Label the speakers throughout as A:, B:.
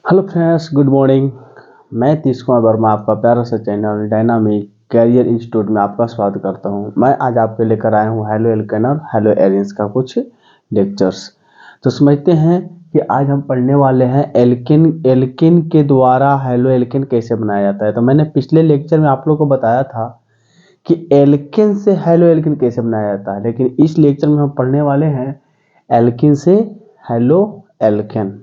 A: Hello friends, good morning. मैं तीस कुमार वर्मा आपका प्यारा सा चैनल डायनामिक कैरियर इंस्टीट्यूट में आपका स्वागत करता हूं। मैं आज आपके लेकर आया हूं हेलो एल्केन और हेलो एरियंस का कुछ लेक्चर्स। तो समझते हैं कि आज हम पढ़ने वाले हैं एल्किन के द्वारा हेलो एल्किन कैसे बनाया जाता है। तो मैंने पिछले लेक्चर में आप लोगों को बताया था कि एल्किन से हेलो एल्किन कैसे बनाया जाता है, लेकिन इस लेक्चर में हम पढ़ने वाले हैं एल्किन से हेलो एल्केन।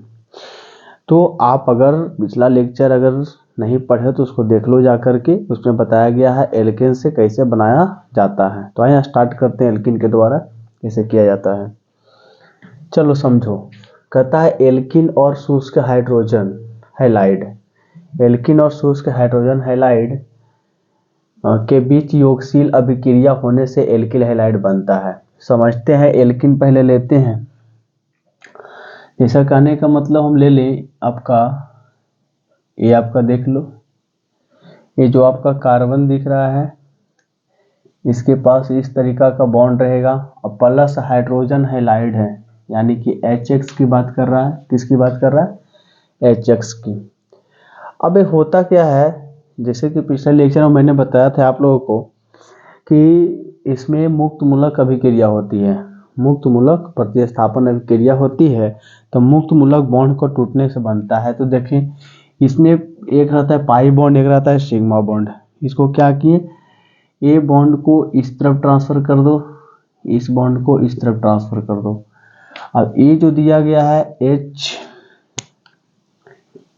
A: तो आप अगर पिछला लेक्चर अगर नहीं पढ़े तो उसको देख लो जा करके, उसमें बताया गया है एल्केन से कैसे बनाया जाता है। तो आइए स्टार्ट करते हैं एल्किन के द्वारा कैसे किया जाता है। चलो समझो। कहता है एल्किन और शुष्क हाइड्रोजन हैलाइड, एल्किन और शुष्क हाइड्रोजन हैलाइड के बीच योगशील अभिक्रिया होने से एल्किल हैलाइड बनता है। समझते हैं, एल्किन पहले लेते हैं। ऐसा कहने का मतलब हम ले लें आपका, ये आपका देख लो, ये जो आपका कार्बन दिख रहा है इसके पास इस तरीका का बॉन्ड रहेगा और प्लस हाइड्रोजन हैलाइड है, यानी कि HX की बात कर रहा है। किसकी बात कर रहा है? HX की। अब ये होता क्या है, जैसे कि पिछले लेक्चर में मैंने बताया था आप लोगों को कि इसमें मुक्त मूलक अभिक्रिया होती है, मुक्त मूलक प्रतिस्थापन अभिक्रिया होती है। तो मुक्त मूलक बॉन्ड को टूटने से बनता है। तो देखिए इसमें एक रहता है पाई बॉन्ड, एक रहता है सिग्मा बॉन्ड। इसको क्या किए, ए बॉन्ड को इस तरफ ट्रांसफर कर दो, इस बॉन्ड को इस तरफ ट्रांसफर कर दो। अब ये जो दिया गया है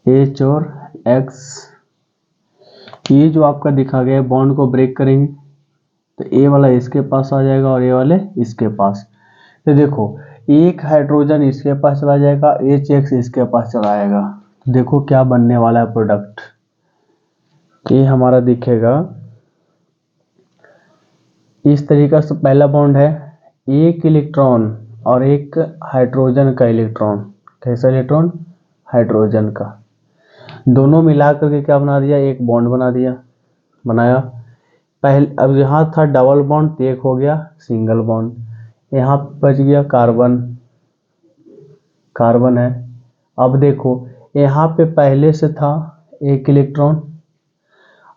A: H और X, ये जो आपका दिखा गया है बॉन्ड को ब्रेक करेंगे तो ए वाला इसके पास आ जाएगा और ए वाले इसके पास। तो देखो एक हाइड्रोजन इसके पास चला जाएगा, HX इसके पास चला जाएगा। तो देखो क्या बनने वाला है प्रोडक्ट। ये हमारा दिखेगा इस तरीका से। पहला बॉन्ड है एक इलेक्ट्रॉन और एक हाइड्रोजन का इलेक्ट्रॉन। कैसा इलेक्ट्रॉन? हाइड्रोजन का। दोनों मिला करके क्या बना दिया? एक बॉन्ड बना दिया, बनाया। पहले अब यहाँ था डबल बॉन्ड तो एक हो गया सिंगल बॉन्ड। यहाँ बच गया कार्बन, कार्बन है। अब देखो यहाँ पे पहले से था एक इलेक्ट्रॉन,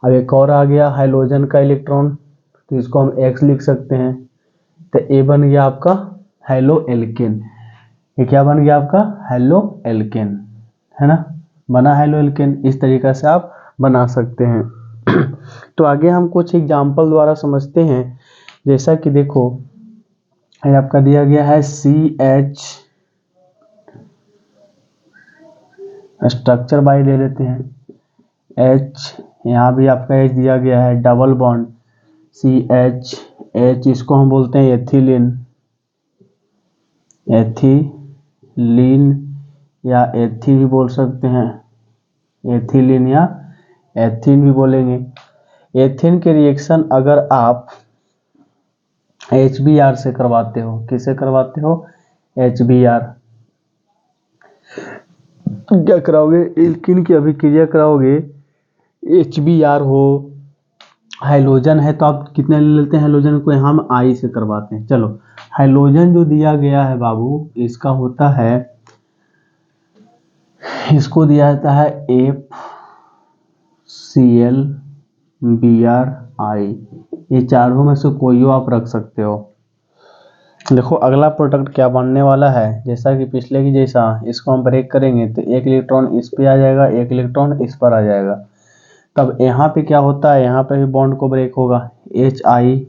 A: अब एक और आ गया हाइड्रोजन का इलेक्ट्रॉन, तो इसको हम X लिख सकते हैं। तो ए बन गया आपका हेलो एल्केन। ये क्या बन गया आपका? हेलो एल्केन, है ना? बना हेलो एल्केन। इस तरीका से आप बना सकते हैं। तो आगे हम कुछ एग्जाम्पल द्वारा समझते हैं। जैसा कि देखो ये आपका दिया गया है CH, स्ट्रक्चर बाई ले लेते हैं H, यहाँ भी आपका H दिया गया है, डबल बॉन्ड CH H, इसको हम बोलते हैं एथिलीन, एथिलीन या एथी भी बोल सकते हैं, एथिलीन या एथीन भी बोलेंगे। एथीन के रिएक्शन अगर आप HBr से करवाते हो, किससे करवाते हो? HBr। क्या कराओगे? एल्किन की अभिक्रिया कराओगे, HBr हो, हाइड्रोजन है तो आप कितने ले लेते हैं हाइड्रोजन को? यहाँ हम I से करवाते हैं। चलो हाइड्रोजन जो दिया गया है बाबू, इसका होता है, इसको दिया जाता है FClBrI। ये चारों में से कोई आप रख सकते हो। देखो अगला प्रोडक्ट क्या बनने वाला है, जैसा कि पिछले की जैसा, इसको हम ब्रेक करेंगे तो एक इलेक्ट्रॉन इस पे आ जाएगा, एक इलेक्ट्रॉन इस पर आ जाएगा। तब यहाँ पे क्या होता है, यहाँ पे भी बॉन्ड को ब्रेक होगा, HI,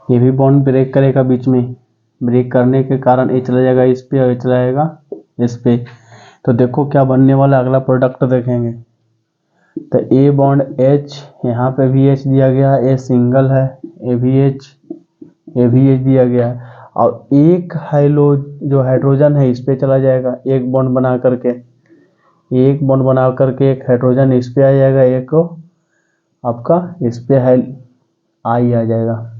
A: ये भी बॉन्ड ब्रेक करेगा बीच में। ब्रेक करने के कारण ये चला जाएगा इस पे और ये चला जाएगा इस पे। तो देखो क्या बनने वाला, अगला प्रोडक्ट देखेंगे तो ए बॉन्ड H, यहाँ पे भी H दिया गया है, ए सिंगल है, ए भी H दिया गया है। और एक जो हाइड्रोजन है इस पे चला जाएगा, एक बॉन्ड बना करके, एक बॉन्ड बना करके एक हाइड्रोजन इस पे आ जाएगा, एक आपका इस पे है I आ जाएगा।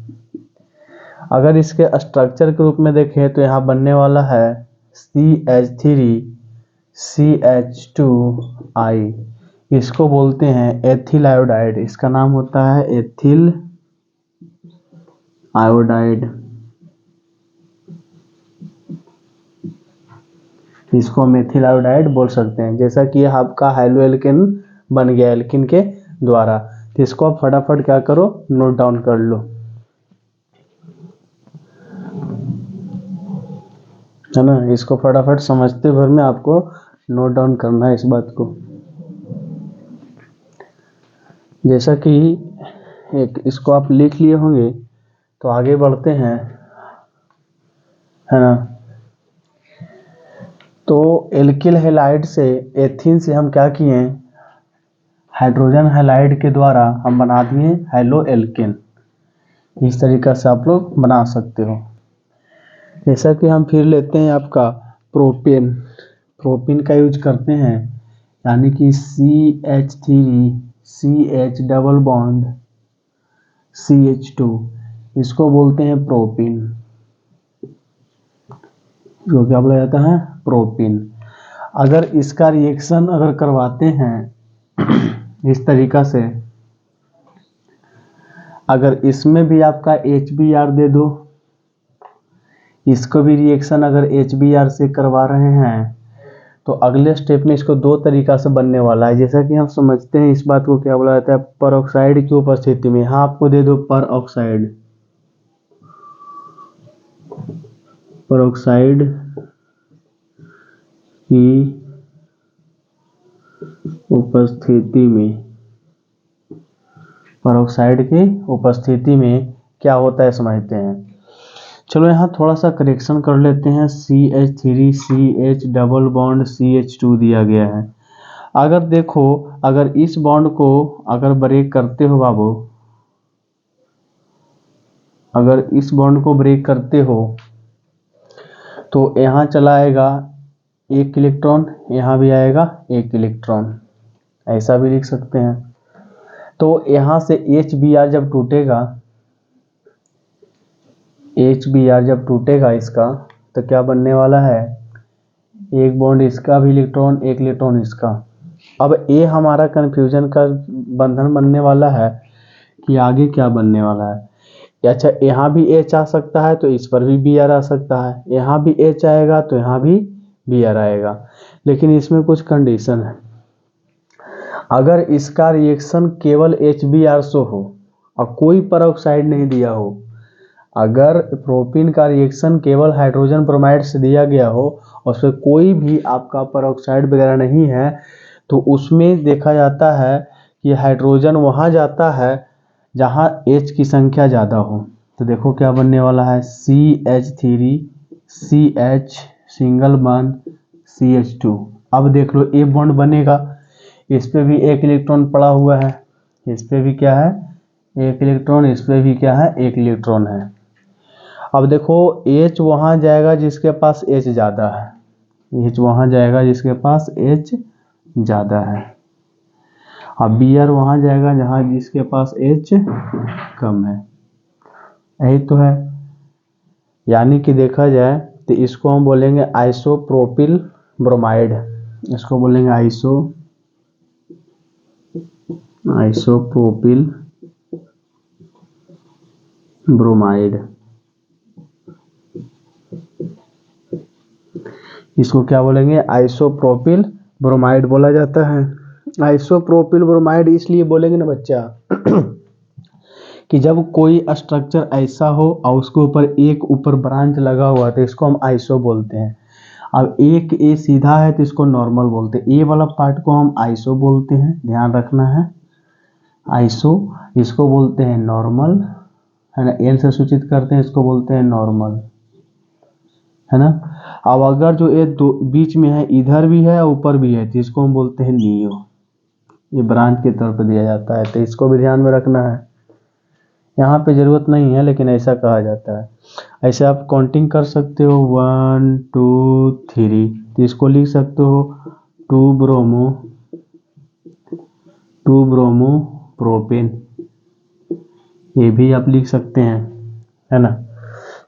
A: अगर इसके स्ट्रक्चर के रूप में देखें तो यहाँ बनने वाला है CH3CH2I, इसको बोलते हैं एथिल आयोडाइड। इसका नाम होता है एथिल आयोडाइड। इसको मेथिल आयोडाइड बोल सकते हैं। जैसा कि आपका हाइलो एल्केन बन गया एल्किन के द्वारा, तो इसको आप फटाफट क्या करो, नोट डाउन कर लो, है ना। इसको फटाफट समझते भर में आपको नोट डाउन करना है इस बात को। जैसा कि एक इसको आप लिख लिए होंगे, तो आगे बढ़ते हैं, है ना। तो एल्किल हैलाइड से, एथीन से हम क्या किए, हाइड्रोजन हैलाइड के द्वारा हम बना दिए हाइलो एल्केन। इस तरीका से आप लोग बना सकते हो। जैसा कि हम फिर लेते हैं आपका प्रोपेन। प्रोपेन का यूज करते हैं, यानी कि CH3CH डबल बॉन्ड CH2, इसको बोलते हैं प्रोपेन, जो क्या बोला जाता है, प्रोपेन। अगर इसका रिएक्शन अगर करवाते हैं इस तरीका से, अगर इसमें भी आपका HBr दे दो, इसको भी रिएक्शन अगर HBr से करवा रहे हैं, तो अगले स्टेप में इसको दो तरीका से बनने वाला है। जैसा कि हम समझते हैं इस बात को क्या बोला जाता है, परऑक्साइड की उपस्थिति में। यहाँ आपको दे दो परऑक्साइड, परऑक्साइड की उपस्थिति में, परऑक्साइड की उपस्थिति में क्या होता है समझते हैं। चलो यहाँ थोड़ा सा करेक्शन कर लेते हैं। CH3CH डबल बॉन्ड CH2 दिया गया है। अगर देखो, अगर इस बॉन्ड को अगर ब्रेक करते हो बाबू, अगर इस बॉन्ड को ब्रेक करते हो, तो यहाँ चला आएगा एक इलेक्ट्रॉन, यहाँ भी आएगा एक इलेक्ट्रॉन, ऐसा भी लिख सकते हैं। तो यहाँ से HBr जब टूटेगा, HBr जब टूटेगा इसका, तो क्या बनने वाला है, एक बॉन्ड इसका भी इलेक्ट्रॉन, एक इलेक्ट्रॉन इसका। अब ये हमारा कंफ्यूजन का बंधन बनने वाला है कि आगे क्या बनने वाला है। अच्छा, यहाँ भी H आ सकता है तो इस पर भी Br आ सकता है, यहाँ भी H आएगा तो यहाँ भी Br आएगा, लेकिन इसमें कुछ कंडीशन है। अगर इसका रिएक्शन केवल HBr से हो और कोई परऑक्साइड नहीं दिया हो, अगर प्रोपीन का रिएक्शन केवल हाइड्रोजन ब्रोमाइड से दिया गया हो और उसमें कोई भी आपका परऑक्साइड वगैरह नहीं है, तो उसमें देखा जाता है कि हाइड्रोजन वहाँ जाता है जहाँ H की संख्या ज़्यादा हो। तो देखो क्या बनने वाला है, CH3CH सिंगल बॉन्ड CH2। अब देख लो एक बॉन्ड बनेगा, इस पे भी एक इलेक्ट्रॉन पड़ा हुआ है, इस पे भी क्या है, एक इलेक्ट्रॉन, इस पे भी क्या है, एक इलेक्ट्रॉन है। अब देखो H वहाँ जाएगा जिसके पास H ज़्यादा है, H वहाँ जाएगा जिसके पास H ज़्यादा है, अब Br वहाँ जाएगा जहाँ जिसके पास H कम है। यही तो है। यानी कि देखा जाए तो इसको हम बोलेंगे आइसोप्रोपिल ब्रोमाइड, इसको बोलेंगे आइसोप्रोपिल ब्रोमाइड। इसको क्या बोलेंगे, आइसोप्रोपिल ब्रोमाइड बोला जाता है। आइसोप्रोपिल ब्रोमाइड इसलिए बोलेंगे ना बच्चा कि जब कोई स्ट्रक्चर ऐसा हो और उसके ऊपर एक ऊपर ब्रांच लगा हुआ है तो इसको हम आइसो बोलते हैं। अब एक ए सीधा है तो इसको नॉर्मल बोलते हैं, ए वाला पार्ट को हम आइसो बोलते हैं, ध्यान रखना है। आइसो इसको बोलते हैं नॉर्मल, है ना, एन से सूचित करते हैं, इसको बोलते हैं नॉर्मल, है ना। अब अगर जो ये दो बीच में है, इधर भी है ऊपर भी है, तो इसको हम बोलते हैं नियो, ये ब्रांच के तौर पर दिया जाता है, तो इसको भी ध्यान में रखना है। यहाँ पे ज़रूरत नहीं है लेकिन ऐसा कहा जाता है। ऐसे आप काउंटिंग कर सकते हो 1 2 3, तो इसको लिख सकते हो 2 ब्रोमो प्रोपेन, ये भी आप लिख सकते हैं, है ना।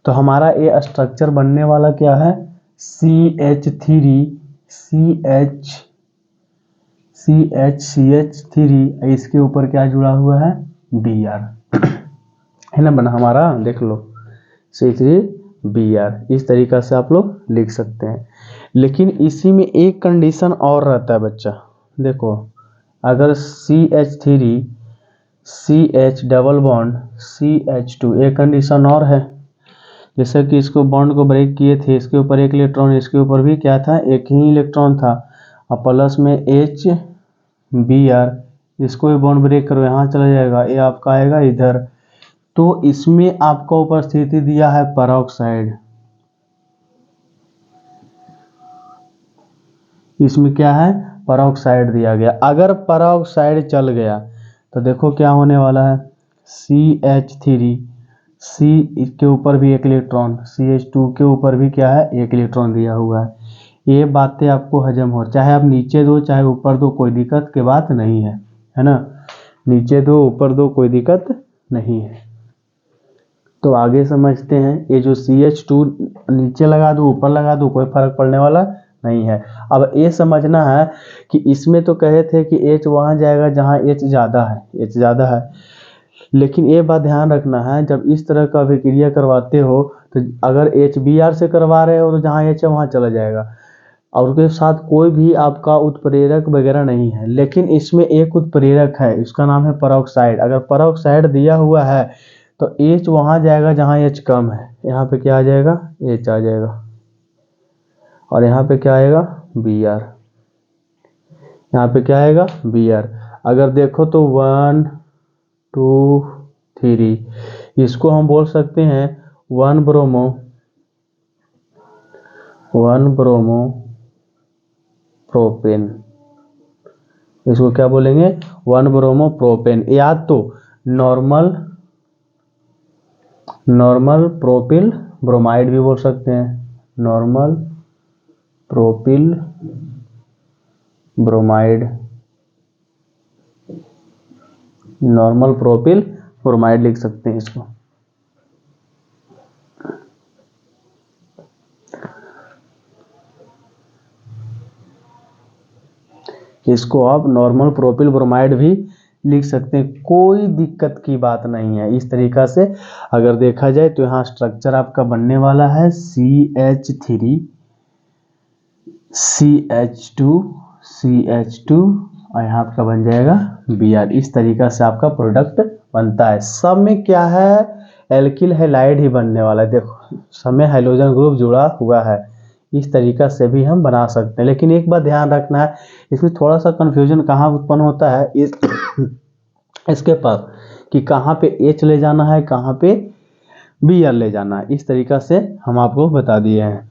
A: तो हमारा ये स्ट्रक्चर बनने वाला क्या है, CH3 इसके ऊपर क्या जुड़ा हुआ है, Br, है ना, बना हमारा, देख लो CH3Br। इस तरीका से आप लोग लिख सकते हैं। लेकिन इसी में एक कंडीशन और रहता है बच्चा, देखो अगर CH3 CH double bond CH2, एक कंडीशन और है, जैसे कि इसको बॉन्ड को ब्रेक किए थे, इसके ऊपर एक इलेक्ट्रॉन, इसके ऊपर भी क्या था, एक ही इलेक्ट्रॉन था, और प्लस में HBr, इसको भी बॉन्ड ब्रेक करो, यहाँ चला जाएगा, ये आपका आएगा इधर। तो इसमें आपको उपस्थिति दिया है पेरोक्साइड, इसमें क्या है, पेरोक्साइड दिया गया। अगर पेरोक्साइड चल गया तो देखो क्या होने वाला है, CH3 C के ऊपर भी एक इलेक्ट्रॉन, CH2 के ऊपर भी क्या है, एक इलेक्ट्रॉन दिया हुआ है। ये बातें आपको हजम हो, चाहे आप नीचे दो चाहे ऊपर दो, कोई दिक्कत की बात नहीं है ना, नीचे दो ऊपर दो कोई दिक्कत नहीं है। तो आगे समझते हैं, ये जो CH2 नीचे लगा दो ऊपर लगा दो कोई फर्क पड़ने वाला नहीं है। अब ये समझना है कि इसमें तो कहे थे कि H वहाँ जाएगा जहाँ H ज़्यादा है, H ज़्यादा है, लेकिन ये बात ध्यान रखना है, जब इस तरह का अभिक्रिया करवाते हो तो अगर HBr से करवा रहे हो तो जहाँ H है वहाँ चला जाएगा, और उसके साथ कोई भी आपका उत्प्रेरक वगैरह नहीं है। लेकिन इसमें एक उत्प्रेरक है, इसका नाम है पेरोक्साइड। अगर पेरोक्साइड दिया हुआ है तो H वहाँ जाएगा जहाँ H कम है, यहाँ पे क्या आ जाएगा, H आ जाएगा, और यहाँ पे क्या आएगा, Br, यहाँ पे क्या आएगा, Br। अगर देखो तो 1 2 3, इसको हम बोल सकते हैं 1 ब्रोमो प्रोपेन, इसको क्या बोलेंगे, 1 ब्रोमो प्रोपेन, या तो नॉर्मल प्रोपिल ब्रोमाइड भी बोल सकते हैं, normal propyl bromide, normal propyl bromide लिख सकते हैं इसको। इसको आप नॉर्मल प्रोपिल ब्रोमाइड भी लिख सकते हैं, कोई दिक्कत की बात नहीं है। इस तरीका से अगर देखा जाए तो यहाँ स्ट्रक्चर आपका बनने वाला है CH3 CH2 CH2, और यहाँ आपका बन जाएगा Br। इस तरीका से आपका प्रोडक्ट बनता है। सब में क्या है, एल्किल हैलाइड ही बनने वाला है। देखो सब में हाइड्रोजन ग्रुप जुड़ा हुआ है, इस तरीका से भी हम बना सकते हैं। लेकिन एक बात ध्यान रखना है, इसमें थोड़ा सा कंफ्यूजन कहाँ उत्पन्न होता है, इसके पास कि कहाँ पे H ले जाना है, कहाँ पे Br ले जाना है। इस तरीका से हम आपको बता दिए हैं।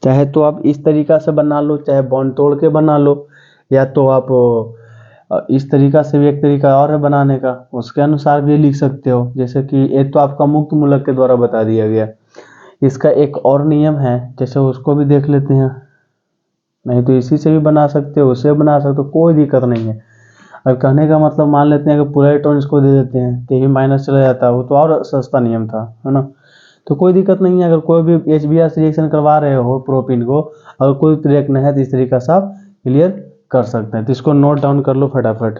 A: चाहे तो आप इस तरीका से बना लो, चाहे बॉन्ड तोड़ के बना लो, या तो आप इस तरीका से भी एक तरीका और है बनाने का, उसके अनुसार भी लिख सकते हो। जैसे कि ये तो आपका मुक्त मूलक के द्वारा बता दिया गया, इसका एक और नियम है, जैसे उसको भी देख लेते हैं। नहीं तो इसी से भी बना सकते हो, उससे बना सकते हो, कोई दिक्कत नहीं है। अब कहने का मतलब मान लेते हैं कि पूरा इलेक्ट्रॉन इसको दे देते हैं तो ये माइनस चला जाता है, वो तो और सस्ता नियम था, है ना। तो कोई दिक्कत नहीं है, अगर कोई भी HBr से रिएक्शन करवा रहे हो प्रोपीन को, अगर कोई रिएक्ट है तो इस तरीका से आप क्लियर कर सकते हैं। तो इसको नोट डाउन कर लो फटाफट।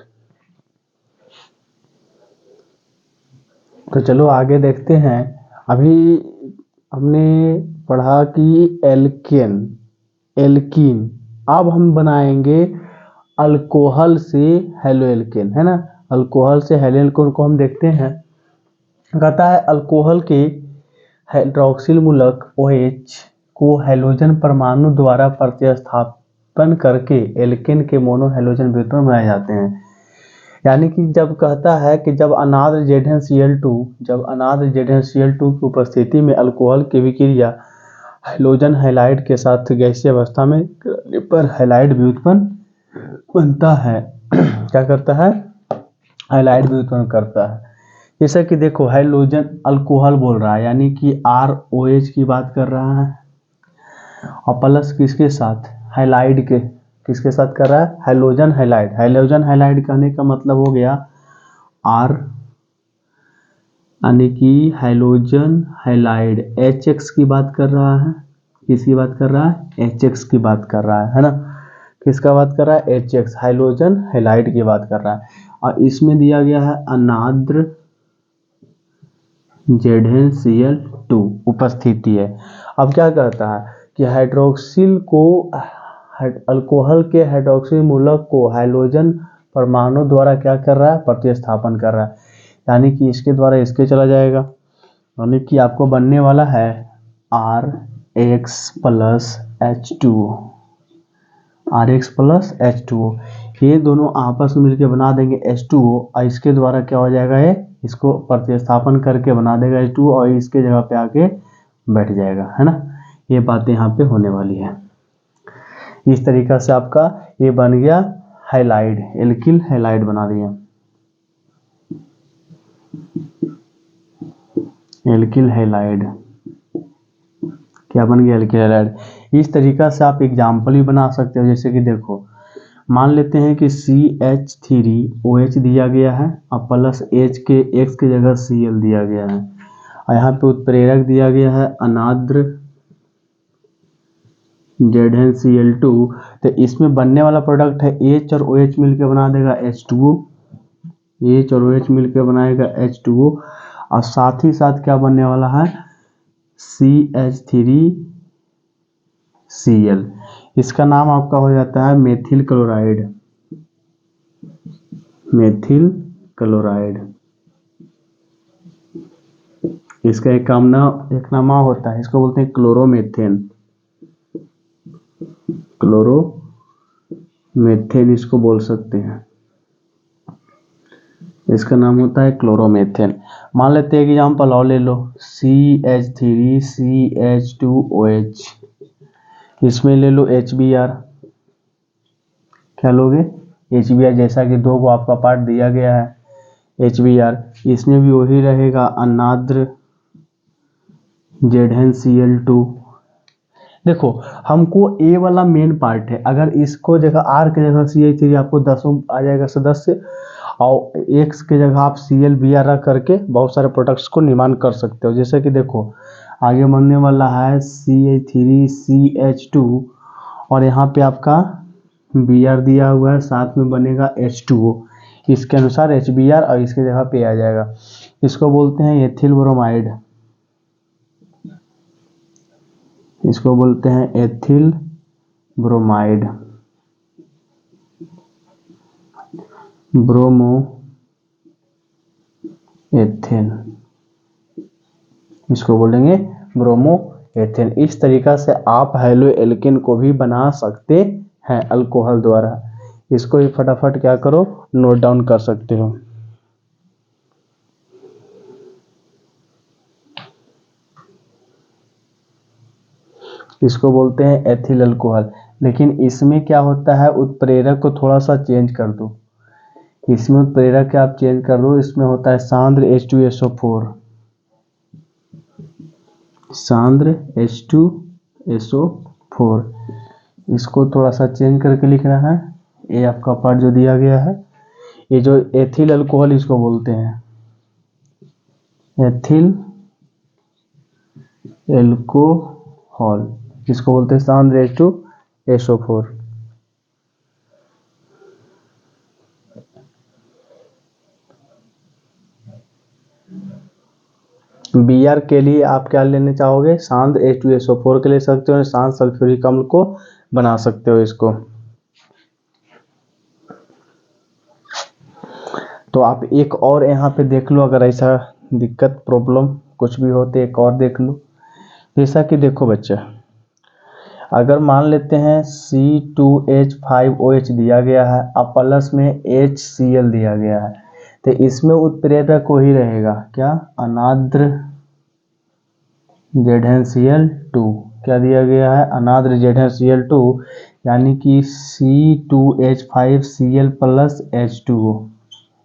A: तो चलो आगे देखते हैं। अभी हमने पढ़ा कि एल्कीन, अब हम बनाएंगे अल्कोहल से हेलोएल्केन, है ना। अल्कोहल से हेलोएल्केन को हम देखते हैं। कहता है अल्कोहल के हाइड्रोक्सिल मूलक OH को हैलोजन परमाणु द्वारा प्रतिस्थापन करके एल्केन के मोनो हैलोजन व्युत्पन्न बनाए जाते हैं। यानी कि जब कहता है कि जब अनाद्र ZnCl2 की उपस्थिति में अल्कोहल की विक्रिया हैलोजन हैलाइड के साथ गैसीय अवस्था में करने पर हैलाइड व्युत्पन्न बनता है। क्या करता है, हैलाइड व्युत्पन्न करता है। जैसा कि देखो हैलोजन अल्कोहल बोल रहा है, यानी कि ROH की बात कर रहा है, और प्लस किसके साथ, हैलाइड के, किसके साथ कर रहा है, हैलोजन हैलाइड। हैलोजन हैलाइड कहने का मतलब हो गया R, यानी कि हैलोजन हैलाइड HX की बात कर रहा है, किसकी बात कर रहा है, HX की बात कर रहा है ना। किसका बात कर रहा है, HX हाइड्रोजन हैलाइड की बात कर रहा है। और इसमें दिया गया है अनाद्र ZnCl2 उपस्थिति है। अब क्या कहता है कि हाइड्रोक्सिल को अल्कोहल के हाइड्रोक्सिल मूलक को हाइड्रोजन परमाणु द्वारा क्या कर रहा है, प्रतिस्थापन कर रहा है। यानी कि इसके द्वारा इसके चला जाएगा, यानी कि आपको बनने वाला है RX plus H2O, RX plus H2O। ये दोनों आपस में मिलकर बना देंगे H2O, और इसके द्वारा क्या हो जाएगा, ये इसको प्रतिस्थापन करके बना देगा H2O, और इसके जगह पे आके बैठ जाएगा, है ना। ये बातें यहाँ पे होने वाली है। इस तरीका से आपका ये बन गया हैलाइड, एल्किल हैलाइड बना दिया, एल्किल हैलाइड। क्या बन गया, एल्किल हैलाइड। इस तरीका से आप एग्जाम्पल भी बना सकते हो। जैसे कि देखो, मान लेते हैं कि CH3OH दिया गया है और प्लस H के X की जगह Cl दिया गया है, और यहाँ पे उत्प्रेरक दिया गया है अनाद्र ZnCl2। तो इसमें बनने वाला प्रोडक्ट है H और OH मिलकर बना देगा H2O, H और OH मिलकर बनाएगा H2O, और साथ ही साथ क्या बनने वाला है, CH3Cl। इसका नाम आपका हो जाता है मेथिल क्लोराइड, मेथिल क्लोराइड। इसका एक नाम होता है, इसको बोलते हैं क्लोरोमेथेन, क्लोरोमेथेन इसको बोल सकते हैं, इसका नाम होता है क्लोरोमेथेन। मान लेते हैं कि एग्जाम्पल और ले लो, CH3CH2OH, इसमें ले लो HBr। क्या लोगे, HBr, जैसा कि 2 को आपका पार्ट दिया गया है HBr, इसमें भी वही रहेगा अनाद्र ZnCl2। देखो, हमको A वाला मेन पार्ट है, अगर इसको जगह R के जगह CH3 आपको 10 आ जाएगा सदस्य, और X के जगह आप ClBr रख करके बहुत सारे प्रोडक्ट्स को निर्माण कर सकते हो। जैसे कि देखो, आगे बनने वाला है CH3CH2, और यहाँ पे आपका Br दिया हुआ है, साथ में बनेगा H2O, इसके अनुसार HBr और इसके जगह पे आ जाएगा। इसको बोलते हैं एथिल ब्रोमाइड, इसको बोलते हैं एथिल ब्रोमाइड, ब्रोमो एथेन, इसको बोलेंगे ब्रोमो एथेन। इस तरीका से आप हैलो एल्केन को भी बना सकते हैं अल्कोहल द्वारा। इसको भी फटाफट क्या करो, नोट डाउन कर सकते हो। इसको बोलते हैं एथिल अल्कोहल। लेकिन इसमें क्या होता है, उत्प्रेरक को थोड़ा सा चेंज कर दो, इसमें उत्प्रेरक क्या आप चेंज कर दो, इसमें होता है सांद्र H2SO4, सांद्र H2SO4, इसको थोड़ा सा चेंज करके लिखना है। ये आपका पार्ट जो दिया गया है, ये जो एथिल अल्कोहल इसको बोलते हैं, एथिल एल्कोहल, इसको बोलते हैं सांद्र H2SO4। Br के लिए आप क्या लेने चाहोगे, सांद्र H2SO4 के ले सकते हो, सांद्र सल्फ्यूरिक अम्ल को बना सकते हो इसको। तो आप एक और यहाँ पे देख लो, अगर ऐसा दिक्कत प्रॉब्लम कुछ भी हो तो एक और देख लो। जैसा कि देखो बच्चा, अगर मान लेते हैं C2H5OH दिया गया है और प्लस में HCl दिया गया है, तो इसमें उत्प्रेरक वही रहेगा, क्या, अनाद्र ZnCl2। क्या दिया गया है, अनाद्र ZnCl2, यानी कि C2H5Cl प्लस H2O,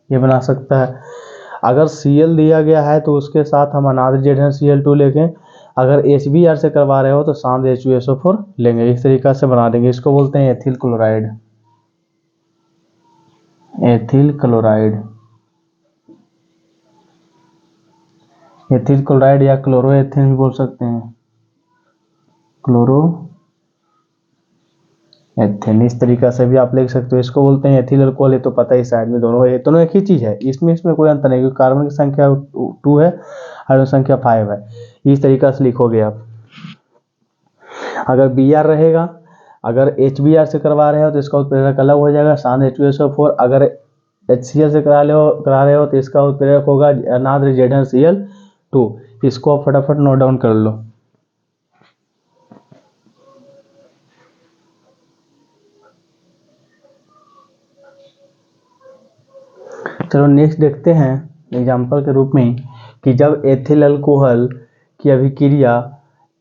A: ये बना सकता है। अगर Cl दिया गया है तो उसके साथ हम अनाद्र ZnCl2 लेंगे, अगर HBr से करवा रहे हो तो सांद्र H2SO4 लेंगे। इस तरीका से बना देंगे। इसको बोलते हैं ethyl chloride, ethyl chloride, ethyl chloride या क्लोरोएथेन भी बोल सकते हैं, क्लोरो एथेन। इस तरीका से भी आप लिख सकते हो। इसको बोलते हैं एथिल अल्कोहल, ये तो पता ही साइड में दोनों है, दोनों एक ही चीज़ है, इसमें कोई अंतर नहीं, क्योंकि कार्बन की संख्या 2 है, हाइड्रोजन संख्या 5 है। इस तरीका से लिखोगे आप। अगर Br रहेगा, अगर HBr से करवा रहे हो तो इसका उत्प्रेरक अलग हो जाएगा, शांत H2SO4। अगर HCl से करा रहे हो तो इसका उत्प्रेरक होगा अनाद्र ZnCl2। इसको आप फटाफट नोट डाउन कर लो। चलो नेक्स्ट देखते हैं एग्जाम्पल के रूप में कि जब एथिल अल्कोहल की अभिक्रिया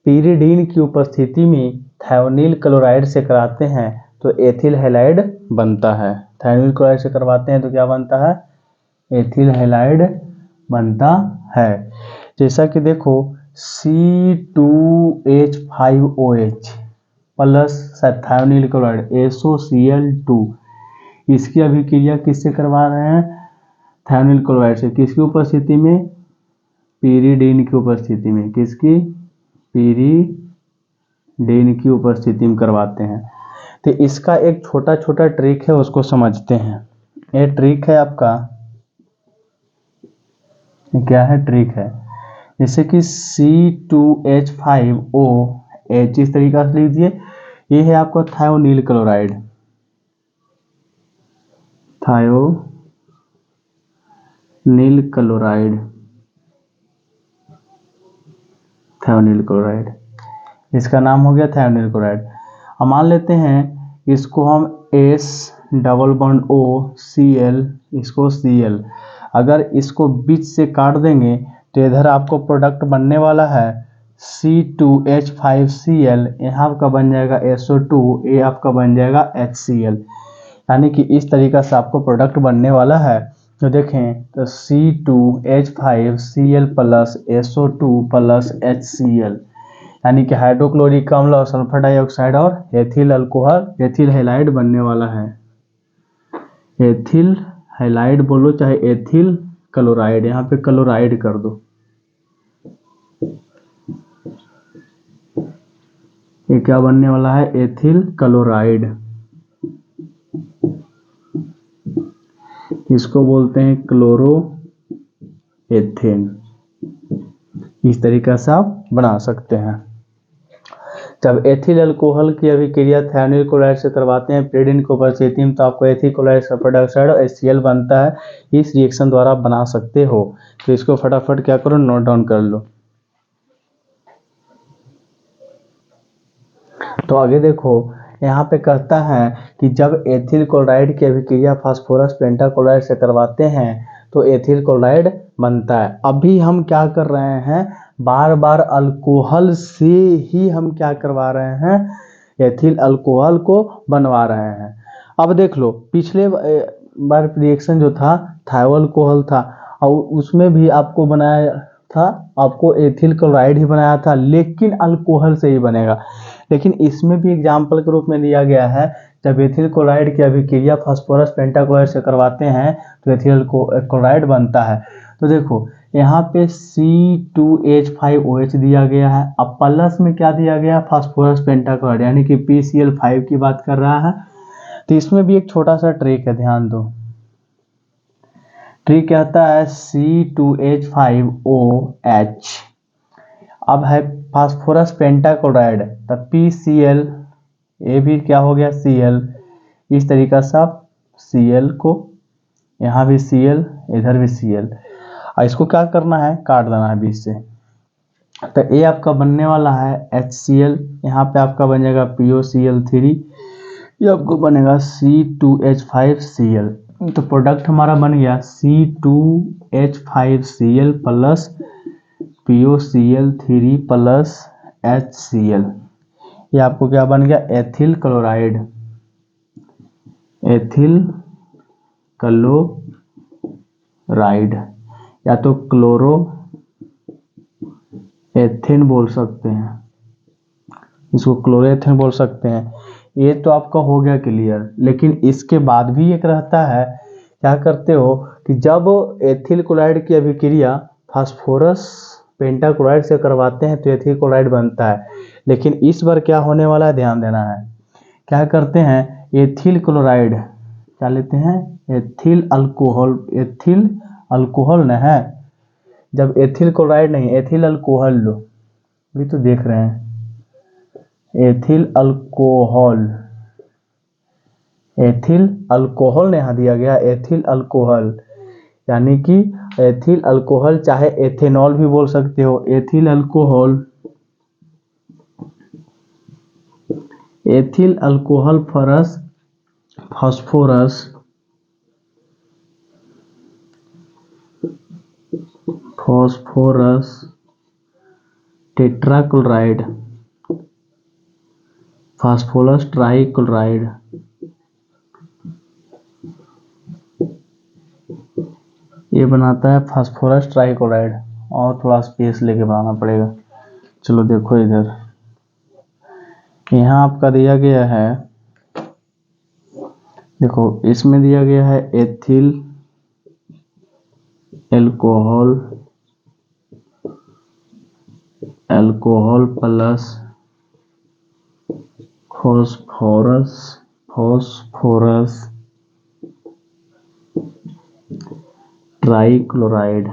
A: पीरिडीन की उपस्थिति में थायोनील क्लोराइड से कराते हैं तो एथिल हैलाइड बनता है। थायोनील क्लोराइड से करवाते हैं तो क्या बनता है? एथिल हैलाइड बनता है। जैसा कि देखो C2H5OH प्लस थायोनील क्लोराइड SOCl2, इसकी अभिक्रिया किससे करवा रहे हैं? थायोनील क्लोराइड से। किसकी उपस्थिति में? पीरिडीन की उपस्थिति में। किसकी? पीरिडीन की उपस्थिति में करवाते हैं। तो इसका एक छोटा छोटा ट्रिक है, उसको समझते हैं। ये ट्रिक है आपका, क्या है? ट्रिक है। जैसे कि C2H5OH इस तरीका से लिख दिए, ये है आपका थायोनील क्लोराइड। थायोनील क्लोराइड, थायोनील क्लोराइड, इसका नाम हो गया थायोनील क्लोराइड। अब मान लेते हैं इसको हम S≡O≡Cl, इसको Cl। अगर इसको बीच से काट देंगे तो इधर आपको प्रोडक्ट बनने वाला है C2H5Cl, यहाँ आपका बन जाएगा SO2, ये आपका बन जाएगा HCl। यानी कि इस तरीका से आपको प्रोडक्ट बनने वाला है। तो देखें तो C2H5Cl plus SO2 plus HCl, यानी कि हाइड्रोक्लोरिक अम्ल और सल्फर डाइऑक्साइड और एथिल अल्कोहल, एथिल हैलाइड बनने वाला है। एथिल हैलाइड बोलो चाहे एथिल क्लोराइड, यहाँ पे क्लोराइड कर दो। ये क्या बनने वाला है? Ethyl chloride. इसको बोलते हैं क्लोरो एथेन। इस तरीका से आप बना सकते हैं। जब एथिल अल्कोहल की अभिक्रिया थायोनील क्लोराइड से करवाते हैं पीरिडीन की उपस्थिति में तो आपको एथिल क्लोराइड, सल्फर डाइऑक्साइड और HCl बनता है। इस रिएक्शन द्वारा आप बना सकते हो। तो इसको फटाफट क्या करो? नोट डाउन कर लो। तो आगे देखो, यहाँ पे कहता है कि जब एथिल क्लोराइड की अभिक्रिया फास्फोरस पेंटाक्लोराइड से करवाते हैं तो एथिल क्लोराइड बनता है। अभी हम क्या कर रहे हैं? बार बार अल्कोहल से ही हम क्या करवा रहे हैं? एथिल अल्कोहल को बनवा रहे हैं। अब देख लो, पिछले बार रिएक्शन जो था थायो अल्कोहल था और उसमें भी आपको बनाया था, आपको एथिल क्लोराइड ही बनाया था, लेकिन अल्कोहल से ही बनेगा। लेकिन इसमें भी एग्जाम्पल के रूप में दिया गया है, जब एथिल क्लोराइड की अभिक्रिया फास्फोरस पेंटाक्लोराइड से करवाते हैं तो एथिल क्लोराइड बनता है। तो देखो यहाँ पे C2H5OH दिया गया है, अब प्लस में क्या दिया गया? फास्फोरस पेंटाक्लोराइड, यानी कि PCl5 की बात कर रहा है। तो इसमें भी एक छोटा सा ट्रिक है, ध्यान दो। ट्रिक कहता है C2H5OH, अब है फास्फोरस पेंटाक्लोराइड, तब PCl, ये भी क्या हो गया? Cl। इस तरीका से आप Cl को, यहाँ भी Cl, इधर भी Cl, और इसको क्या करना है? काट देना है बीच से। तो ये आपका बनने वाला है HCl, यहाँ पे आपका बन जाएगा POCl3, ये आपको बनेगा C2H5Cl। तो प्रोडक्ट हमारा बन गया C2H5Cl plus POCl3 plus HCl। ये आपको क्या बन गया? एथिल क्लोराइड, एथिल क्लोराइड, या तो क्लोरो एथेन बोल सकते हैं, इसको क्लोरोएथेन बोल सकते हैं। ये तो आपका हो गया क्लियर। लेकिन इसके बाद भी एक रहता है, क्या करते हो कि जब एथिल क्लोराइड की अभिक्रिया फास्फोरस पेंटाक्लोराइड से करवाते हैं तो एथिल क्लोराइड बनता है। लेकिन इस बार क्या होने वाला है? ध्यान देना है क्या करते हैं, एथिल क्लोराइड क्या लेते हैं, एथिल अल्कोहल, एथिल अल्कोहल न है, जब एथिल क्लोराइड नहीं एथिल अल्कोहल लो, भी तो देख रहे हैं, एथिल अल्कोहल, एथिल अल्कोहल यहाँ दिया गया, एथिल अल्कोहल, यानी कि एथिल अल्कोहल, चाहे एथेनॉल भी बोल सकते हो, ethyl alcohol, ethyl alcohol phosphorus, phosphorus, phosphorus tetrachloride, phosphorus trichloride, ये बनाता है फास्फोरस ट्राइक्लोराइड, और थोड़ा स्पेस लेके बनाना पड़ेगा। चलो देखो इधर, यहाँ आपका दिया गया है, देखो इसमें दिया गया है ethyl alcohol, alcohol plus phosphorus, phosphorus trichloride,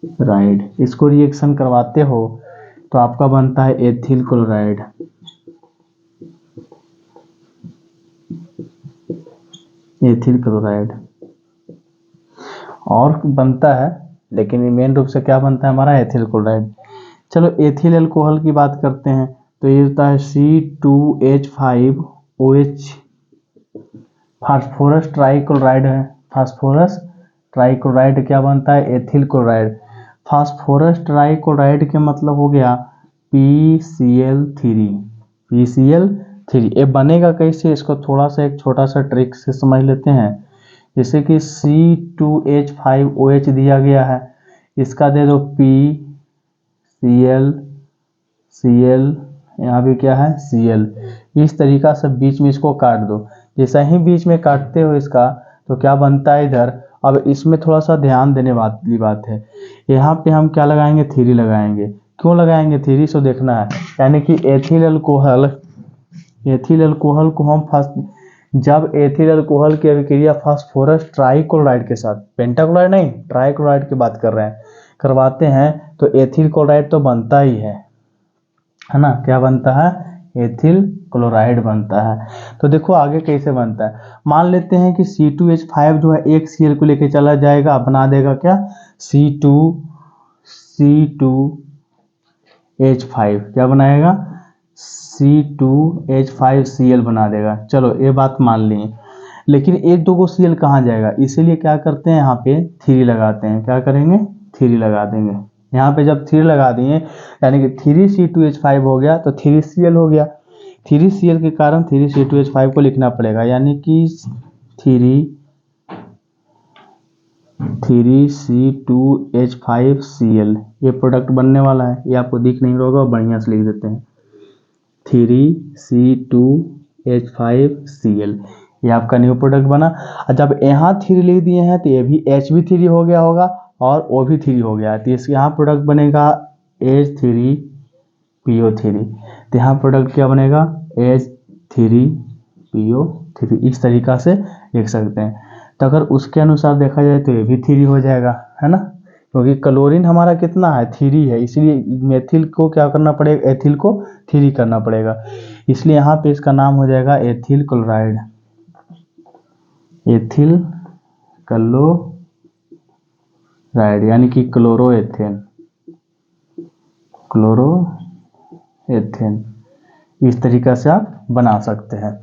A: chloride, इसको रिएक्शन करवाते हो तो आपका बनता है एथिल क्लोराइड, एथिल क्लोराइड, और बनता है, लेकिन मेन रूप से क्या बनता है हमारा, एथिल क्लोराइड। चलो एथिल अल्कोहल की बात करते हैं, तो ये होता है C2H5OH, फास्फोरस ट्राइक्लोराइड है, फास्फोरस ट्राइक्लोराइड क्या बनता है, एथिल क्लोराइड। फास्फोरस ट्राइक्लोराइड के मतलब हो गया PCl3, PCl3। ये बनेगा कैसे, इसको थोड़ा सा एक छोटा सा ट्रिक से समझ लेते हैं। जैसे कि C2H5OH दिया गया है, इसका दे दो Cl, यहाँ भी क्या है Cl, इस तरीका से बीच में इसको काट दो। जैसा ही बीच में काटते हो इसका तो क्या बनता है इधर, अब इसमें थोड़ा सा ध्यान देने वाली बात है, यहाँ पे हम क्या लगाएंगे, 3 लगाएंगे। क्यों लगाएंगे 3, सो देखना है, यानी कि एथिल अल्कोहल, एथिल अल्कोहल को हम जब एथिल अल्कोहल की अभिक्रिया फास्फोरस ट्राइक्लोराइड के साथ, पेंटाक्लोराइड नहीं ट्राइक्लोराइड की बात कर रहे हैं, करवाते हैं तो एथिल क्लोराइड तो बनता ही है ना, क्या बनता है, एथिल क्लोराइड बनता है। तो देखो आगे कैसे बनता है, मान लेते हैं कि C2H5 जो है एक Cl को लेके चला जाएगा, बना देगा क्या C2H5, क्या बनाएगा C2H5Cl बना देगा। चलो ये बात मान लिए, लेकिन एक दो को Cl कहाँ जाएगा, इसीलिए क्या करते हैं यहाँ पे 3 लगाते हैं, क्या करेंगे 3 लगा देंगे। यहाँ पे जब 3 लगा दिए यानी कि 3C2H5 हो गया तो 3Cl हो गया, 3Cl के कारण 3C2H5 को लिखना पड़ेगा, यानी कि 3C2H5Cl, ये प्रोडक्ट बनने वाला है, ये आपको दिख नहीं होगा, बढ़िया से लिख देते हैं 3C2H5Cl, ये आपका न्यू प्रोडक्ट बना। और जब यहाँ 3 लिख दिए हैं तो ये भी H भी 3 हो गया होगा और O भी 3 हो गया, तो इसके यहाँ प्रोडक्ट बनेगा H3PO3, तो यहाँ प्रोडक्ट क्या बनेगा H3PO3, इस तरीका से लिख सकते हैं। तो अगर उसके अनुसार देखा जाए तो ये भी 3 हो जाएगा, है ना, क्योंकि क्लोरीन हमारा कितना है 3 है, इसलिए मेथिल को क्या करना पड़ेगा, एथिल को 3 करना पड़ेगा, इसलिए यहाँ पे इसका नाम हो जाएगा एथिल क्लोराइड, एथिल क्लोराइड, यानी कि क्लोरोएथेन, क्लोरोएथेन, इस तरीका से आप बना सकते हैं।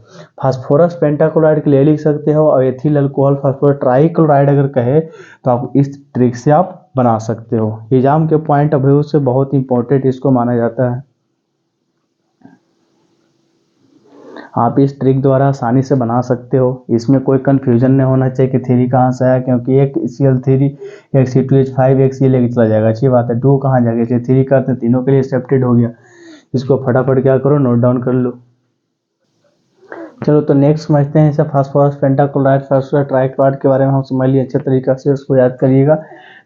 A: फास्फोरस पेंटाक्लोराइड के लिए लिख सकते हो, और एथिल अल्कोहल फास्फोरस ट्राइक्लोराइड अगर कहे तो आप इस ट्रिक से आप बना सकते हो। एग्जाम के पॉइंट ऑफ व्यू से बहुत इंपॉर्टेंट इसको माना जाता है, आप इस ट्रिक द्वारा आसानी से बना सकते हो, इसमें कोई कंफ्यूजन नहीं होना चाहिए कि 3 कहाँ से आया, क्योंकि एक Cl3 एक C2H5 एक Cl लेके चला जाएगा, अच्छी बात है, 2 कहाँ जाएगा, इसलिए 3 करते हैं, तीनों के लिए एक्सेप्टेड हो गया। इसको फटाफट क्या करो, नोट डाउन कर लो। चलो तो नेक्स्ट समझते हैं इसे, फास्फोरस पेंटाक्लोराइड फास्फोरस ट्राइक्लोराइड के बारे में हम समझ लिए अच्छे तरीके से, उसको याद करिएगा।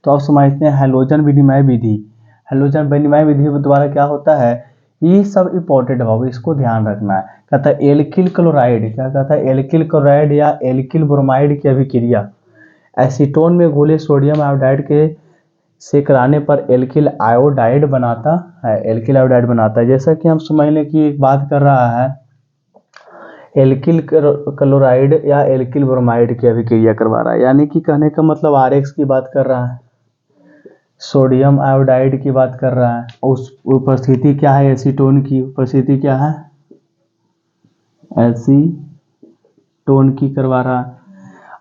A: तो अब समझते हैं हैलोजन विनिमय विधि। हैलोजन विनिमय विधि द्वारा क्या होता है, ये सब इंपॉर्टेंट है बाबू, इसको ध्यान रखना है। कहता है एल्किल क्लोराइड, क्या कहता है, एल्किल क्लोराइड या एल्किल ब्रोमाइड की अभिक्रिया एसीटोन में घुले सोडियम आयोडाइड के से कराने पर एल्किल आयोडाइड बनाता है, एल्किल आयोडाइड बनाता है। जैसा कि हम समझ लें कि एक बात कर रहा है एल्किल क्लोराइड या एल्किल ब्रोमाइड की अभिक्रिया करवा रहा है, यानी कि कहने का मतलब RX की बात कर रहा है, सोडियम आयोडाइड की बात कर रहा है, उस उपस्थिति क्या है, एसीटोन की उपस्थिति क्या है, एसीटोन की करवा रहा है।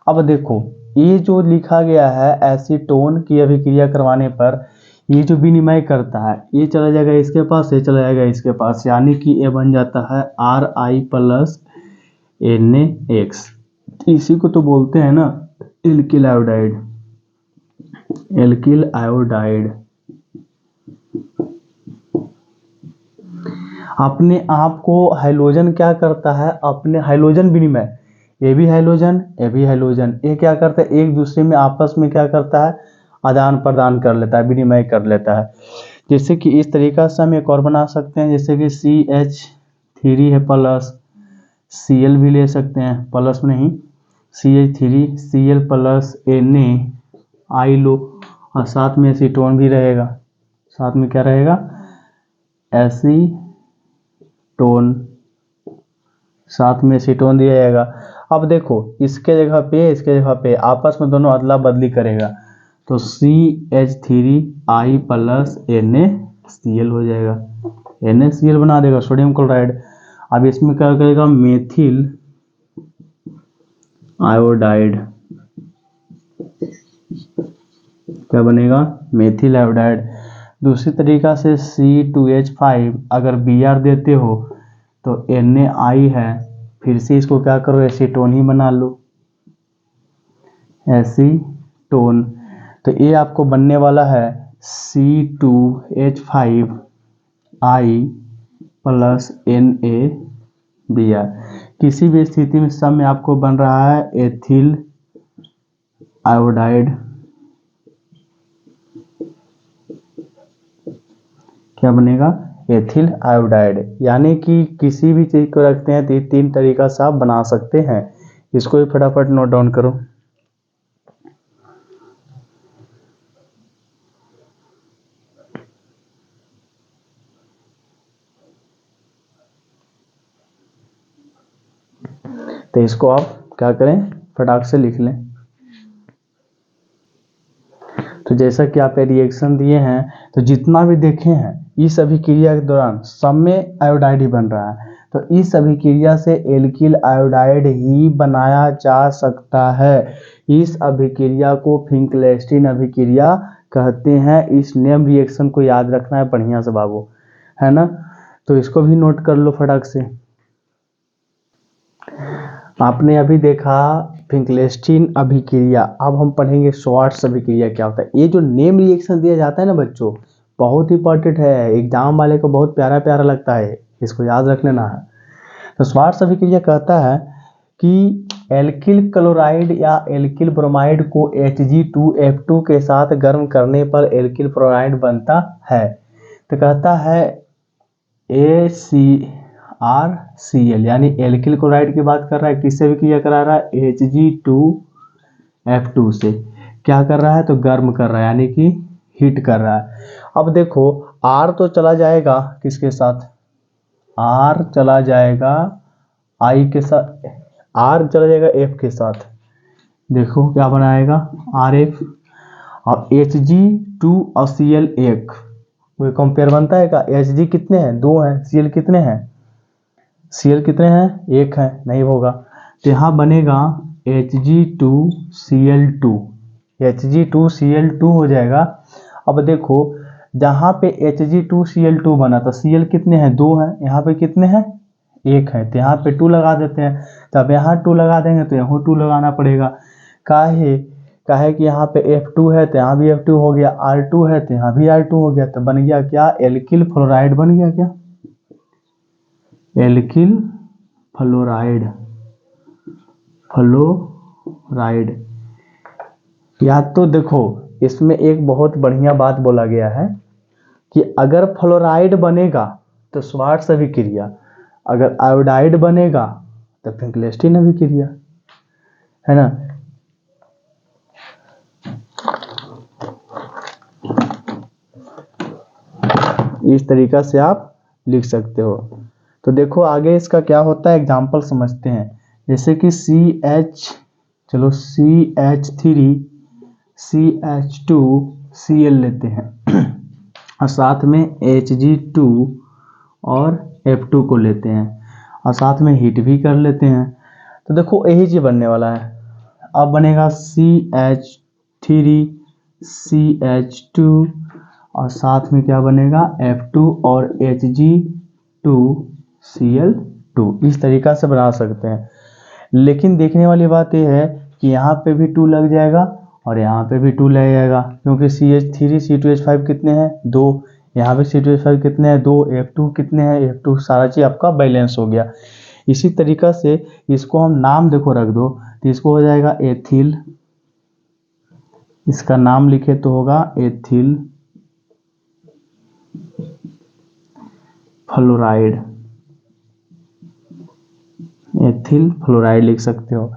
A: अब देखो ये जो लिखा गया है एसीटोन की अभिक्रिया करवाने पर ये जो विनिमय करता है ये चला जाएगा इसके पास, ये चला जाएगा इसके पास, यानी कि ये बन जाता है Ri प्लस NaX। इसी को तो बोलते हैं ना एल्किल आयोडाइड, एल्किल आयोडाइड। अपने आप को हाइड्रोजन क्या करता है, अपने हाइड्रोजन विनिमय, ये भी हाइड्रोजन ये भी हाइड्रोजन, ये क्या करता है एक दूसरे में आपस में क्या करता है, आदान प्रदान कर लेता है, विनिमय कर लेता है। जैसे कि इस तरीका से हम एक और बना सकते हैं, जैसे कि CH3 है प्लस Cl भी ले सकते हैं, प्लस नहीं CH3 Cl plus Na I लो, और साथ में एसीटोन भी रहेगा, साथ में क्या रहेगा, एसीटोन, साथ में एसीटोन दिया जाएगा। अब देखो इसके जगह पे आपस में दोनों अदला बदली करेगा तो CH3I प्लस NaCl हो जाएगा, NaCl बना देगा सोडियम क्लोराइड। अब इसमें क्या करेगा, मेथिल आयोडाइड, क्या बनेगा, मेथिल आयोडाइड। दूसरी तरीका से C2H5 अगर Br देते हो तो NaI है, फिर से इसको क्या करो एसीटोन ही बना लो, एसीटोन। तो ये आपको बनने वाला है C2H5I प्लस NaBr। किसी भी स्थिति में सब में आपको बन रहा है एथिल आयोडाइड, क्या बनेगा, एथिल आयोडाइड। यानी कि किसी भी चीज को रखते हैं तो ये तीन तरीका से आप बना सकते हैं, इसको भी फटाफट नोट डाउन करो। तो इसको आप क्या करें, फटाक से लिख लें। तो जैसा कि आप रिएक्शन दिए हैं तो जितना भी देखे हैं इस अभिक्रिया के दौरान सब में आयोडाइड ही बन रहा है, तो इस अभिक्रिया से एल्किल आयोडाइड ही बनाया जा सकता है। इस अभिक्रिया को फिंकलेस्टीन अभिक्रिया कहते हैं। इस नेम रिएक्शन को याद रखना है बढ़िया से बाबू, है ना। तो इसको भी नोट कर लो फटाक से। आपने अभी देखा फिंकलेस्टीन अभिक्रिया, अब हम पढ़ेंगे श्वार्ट्ज अभिक्रिया क्या होता है। ये जो नेम रिएक्शन दिया जाता है ना बच्चों, बहुत इंपॉर्टेंट है, एग्जाम वाले को बहुत प्यारा प्यारा लगता है, इसको याद रख लेना है। तो श्वार्ट्ज अभिक्रिया कहता है कि एल्किल क्लोराइड या एल्किल ब्रोमाइड को Hg2F2 के साथ गर्म करने पर एल्किल क्लोराइड बनता है। तो कहता है ACrCl, यानी एल्किल क्लोराइड की बात कर रहा है, किससे अभिक्रिया करा रहा है, Hg2F2 से क्या कर रहा है, तो गर्म कर रहा है, यानी कि हीट कर रहा है। अब देखो R तो चला जाएगा किसके साथ, R चला जाएगा I के साथ, R चला जाएगा F के साथ, देखो क्या बनाएगा RF, और Hg2 और Cl एक, कोई कंपेयर बनता है का, Hg कितने हैं, 2 हैं, Cl कितने हैं, Cl कितने हैं, 1 है, नहीं होगा। तो यहाँ बनेगा Hg2Cl2, Hg2Cl2 हो जाएगा। अब देखो जहाँ पे Hg2Cl2 बना था, Cl कितने हैं, 2 हैं, यहाँ पे कितने हैं, 1 है, तो यहाँ पे 2 लगा देते हैं। तब यहाँ 2 लगा देंगे तो यहाँ 2 लगाना पड़ेगा, काहे कि यहाँ पे F2 है तो यहाँ भी F2 हो गया, R2 है तो यहाँ भी R2 हो गया, तो बन गया क्या, एल्किल फ्लोराइड बन गया, क्या, एल्किल फ्लोराइड, फ्लोराइड। या तो देखो इसमें एक बहुत बढ़िया बात बोला गया है कि अगर फ्लोराइड बनेगा तो श्वार्ट्ज अभिक्रिया, अगर आयोडाइड बनेगा तो फिंकलेस्टीन अभिक्रिया, है ना। इस तरीका से आप लिख सकते हो। तो देखो आगे इसका क्या होता है, एग्जाम्पल समझते हैं। जैसे कि CH3 CH2Cl लेते हैं और साथ में Hg2 और F2 को लेते हैं और साथ में हीट भी कर लेते हैं। तो देखो यही चीज बनने वाला है। अब बनेगा CH3 CH2 और साथ में क्या बनेगा F2 और Hg2Cl2। इस तरीका से बना सकते हैं। लेकिन देखने वाली बात यह है कि यहाँ पे भी 2 लग जाएगा और यहाँ पे भी 2 लग जाएगा, क्योंकि CH3 C2H5 कितने हैं 2, यहाँ पे C2H5 कितने हैं 2, F2 कितने हैं F2, सारा चीज आपका बैलेंस हो गया। इसी तरीका से इसको हम नाम देखो रख दो तो इसको हो जाएगा एथिल, इसका नाम लिखे तो होगा एथिल फ्लोराइड, एथिल फ्लोराइड लिख सकते हो।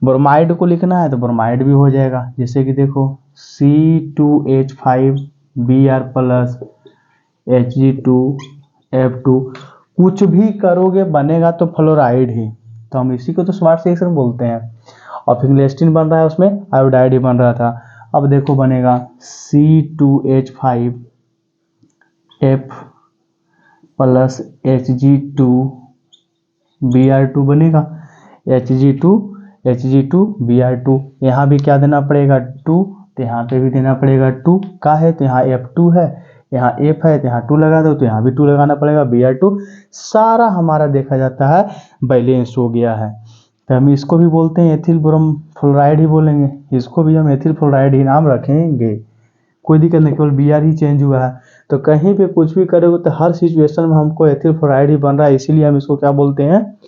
A: ब्रोमाइड को लिखना है तो ब्रोमाइड भी हो जाएगा। जैसे कि देखो C2H5Br प्लस Hg2F2, कुछ भी करोगे बनेगा तो फ्लोराइड ही, तो हम इसी को तो श्वार्ट्ज रिएक्शन बोलते हैं। और फिंकलेस्टीन बन रहा है, उसमें आयोडाइड ही बन रहा था। अब देखो बनेगा C2H5F प्लस Hg2Br2 बनेगा, Hg2Br2। यहाँ भी क्या देना पड़ेगा 2, तो यहाँ पे भी देना पड़ेगा 2 का है, तो यहाँ F2 है, यहाँ F है, तो यहाँ 2 लगा दो, तो यहाँ भी 2 लगाना पड़ेगा Br2। सारा हमारा देखा जाता है बैलेंस हो गया है। तो हम इसको भी बोलते हैं एथिल ब्रोम फ्लोराइड ही बोलेंगे, इसको भी हम एथिल फ्लोराइड ही नाम रखेंगे, कोई दिक्कत नहीं, केवल Br ही चेंज हुआ है। तो कहीं पे कुछ भी करोगे तो हर सिचुएशन में हमको एथिल फ्लोराइड ही बन रहा है, इसीलिए हम इसको क्या बोलते हैं,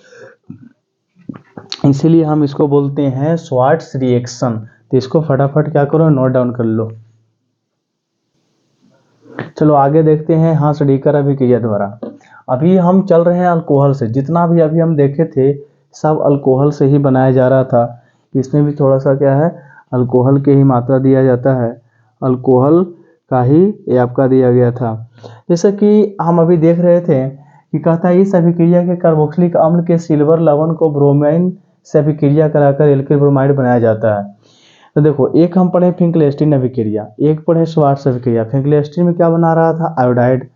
A: इसीलिए हम इसको बोलते हैं श्वार्ट्ज रिएक्शन। तो इसको फटाफट क्या करो नोट डाउन कर लो। चलो आगे देखते हैं हांसडीकर अभिक्रिया द्वारा। अभी हम चल रहे हैं अल्कोहल से, जितना भी अभी हम देखे थे सब अल्कोहल से ही बनाया जा रहा था। इसमें भी थोड़ा सा क्या है अल्कोहल के ही मात्रा दिया जाता है, अल्कोहल का ही ये आपका दिया गया था। जैसे कि हम अभी देख रहे थे कि कहता है इस अभिक्रिया के कार्बोक्सिलिक अम्ल के सिल्वर लवण को ब्रोमाइन से अभिक्रिया कराकर एल्किल ब्रोमाइड बनाया जाता है। तो देखो एक हम पढ़े फिंकलेस्टीन अभिक्रिया, एक पढ़े श्वार्ट्ज अभिक्रिया। फिंकलेस्टीन में क्या बना रहा था आयोडाइड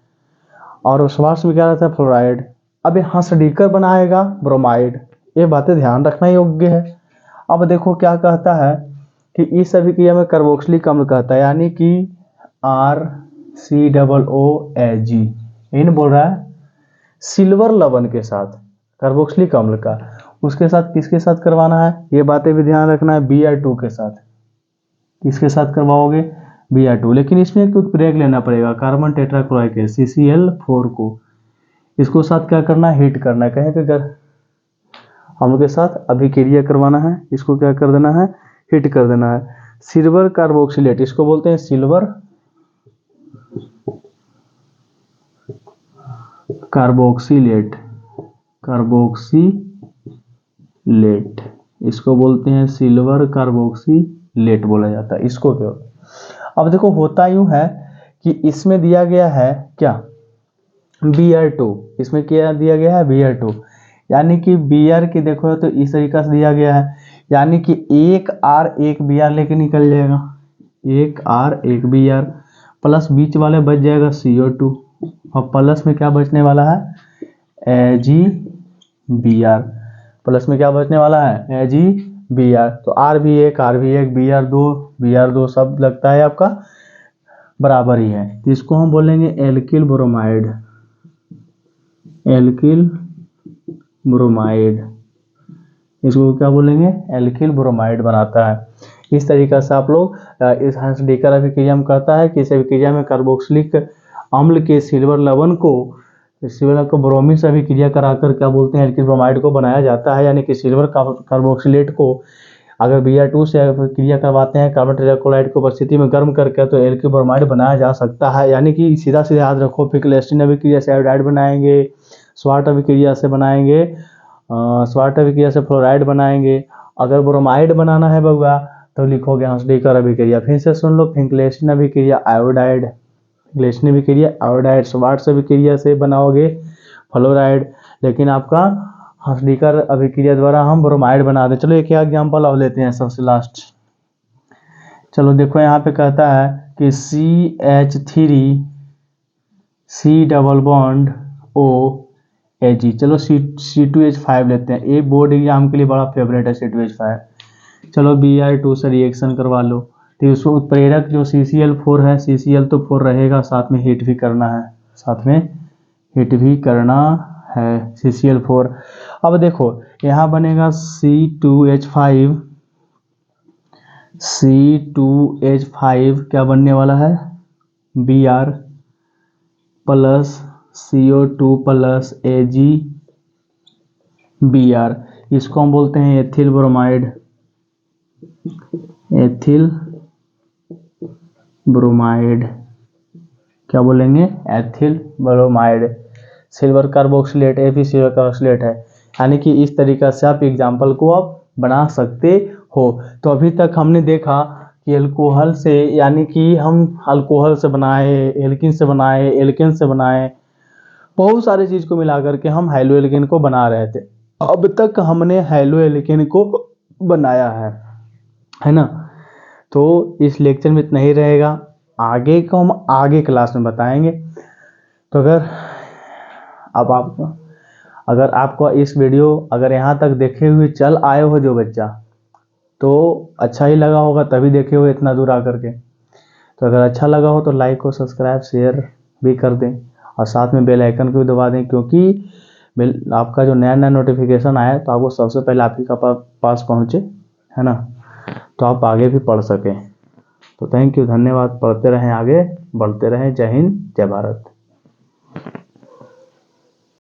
A: और श्वार्ट्ज में क्या रहा था फ्लोराइड। अब हांसडीकर बनाएगा ब्रोमाइड, ये बातें ध्यान रखना योग्य है। अब देखो क्या कहता है कि इस अभिक्रिया में कार्बोक्सिलिक अम्ल कहता है, यानी कि RCOOAG इन बोल रहा है सिल्वर लवण के साथ कार्बोक्सिलिक अम्ल का, उसके साथ किसके साथ करवाना है, ये बातें भी ध्यान रखना है Br2 के साथ। किसके साथ करवाओगे Br2, लेकिन इसमें कुछ ब्रेक लेना पड़ेगा, कार्बन टेट्राक्लोराइड एसिड CCl4 को, इसको साथ क्या करना है हीट करना है। कहें कि अगर अम्ल के साथ अभिक्रिया करवाना है, इसको क्या कर देना है हीट कर देना है। सिल्वर कार्बोक्सिलेट, इसको बोलते हैं सिल्वर कार्बोक्सिलेट, कार्बोक्सिलेट इसको बोलते हैं सिल्वर कार्बोक्सिलेट बोला जाता है इसको क्यों। अब देखो होता यूं है कि इसमें दिया गया है क्या Br2, इसमें क्या दिया गया है Br2, यानी कि Br की देखो तो इस तरीका से दिया गया है, यानी कि एक R एक Br लेके निकल जाएगा, एक R एक Br प्लस बीच वाले बच जाएगा CO2 और प्लस में क्या बचने वाला है AgBr, प्लस में क्या बचने वाला है AgBr। तो R भी एक Br2 सब लगता है आपका बराबर ही है, तो इसको हम बोलेंगे एल्किल ब्रोमाइड, एल्किल ब्रोमाइड, इसको क्या बोलेंगे एल्किल ब्रोमाइड बनाता है। इस तरीका से आप लोग इस हांसडीकर अभिक्रिया में कहता है कि इस अभिक्रिया में कार्बोक्सिलिक अम्ल के सिल्वर लवण को ब्रोमीन से अभिक्रिया कराकर क्या बोलते हैं एल्किल ब्रोमाइड को बनाया जाता है, यानी कि सिल्वर कार्बोक्सिलेट को अगर Br2 से क्रिया करवाते हैं कार्बन टेट्राक्लोराइड को उपस्थिति में गर्म करके तो एल्किल ब्रोमाइड बनाया जा सकता है। यानी कि सीधा सीधा याद रखो, फिक्लेस्टीन अभिक्रिया से आयोडाइड बनाएंगे, स्वार्ट अभिक्रिया से बनाएंगे, स्वार्ट अभिक्रिया से फ्लोराइड बनाएंगे। अगर ब्रोमाइड बनाना है बउआ तो लिखोगे हंसडेकर अभिक्रिया। फिर से सुन लो, फिक्लेस्टीन अभिक्रिया आयोडाइड, फिक्लेस्टीन अभिक्रिया आयोडाइड, स्वार्ट अभिक्रिया से बनाओगे फ्लोराइड, लेकिन आपका हंसडेकर अभिक्रिया द्वारा हम ब्रोमाइड बना दें। चलो एक एग्जाम्पल और लेते हैं सबसे लास्ट। चलो देखो यहाँ पे कहता है कि CH3 C double bond OAG। चलो C2H5 लेते हैं, ये बोर्ड एग्जाम के लिए बड़ा फेवरेट है C2H5। चलो Br2 से रिएक्शन करवा लो, तो उसको उत्प्रेरक जो CCl4 है, CCl तो 4 रहेगा, साथ में हीट भी करना है, साथ में हीट भी करना है CCl4। अब देखो यहाँ बनेगा C2H5, C2H5 क्या बनने वाला है, Br plus CO2 plus AgBr, इसको हम बोलते हैं एथिल ब्रोमाइड, एथिल ब्रोमाइड, क्या बोलेंगे, एथिल ब्रोमाइड। सिल्वर कार्बोक्सिलेट, ये भी सिल्वर कार्बोक्सिलेट है। यानी कि इस तरीक़ा से आप एग्जाम्पल को आप बना सकते हो। तो अभी तक हमने देखा कि अल्कोहल से, यानी कि हम अल्कोहल से बनाए, एल्किन से बनाए, एल्केन से बनाए, बहुत सारी चीज़ को मिला करके हम हैलो एल्केन को बना रहे थे। अब तक हमने हैलो एल्केन को बनाया है ना। तो इस लेक्चर में इतना ही रहेगा, आगे को हम आगे क्लास में बताएंगे। तो अगर आपको इस वीडियो अगर यहाँ तक देखे हुए चल आए हो जो बच्चा, तो अच्छा ही लगा होगा तभी देखे हुए इतना दूर आकर के। तो अगर अच्छा लगा हो तो लाइक और सब्सक्राइब शेयर भी कर दें, और साथ में बेल आइकन को भी दबा दें, क्योंकि आपका जो नया नया नोटिफिकेशन आया तो आपको सबसे पहले आप ही का पास पहुँचे, है ना, तो आप आगे भी पढ़ सकें। तो थैंक यू, धन्यवाद। पढ़ते रहें, आगे बढ़ते रहें। जय हिंद, जय भारत।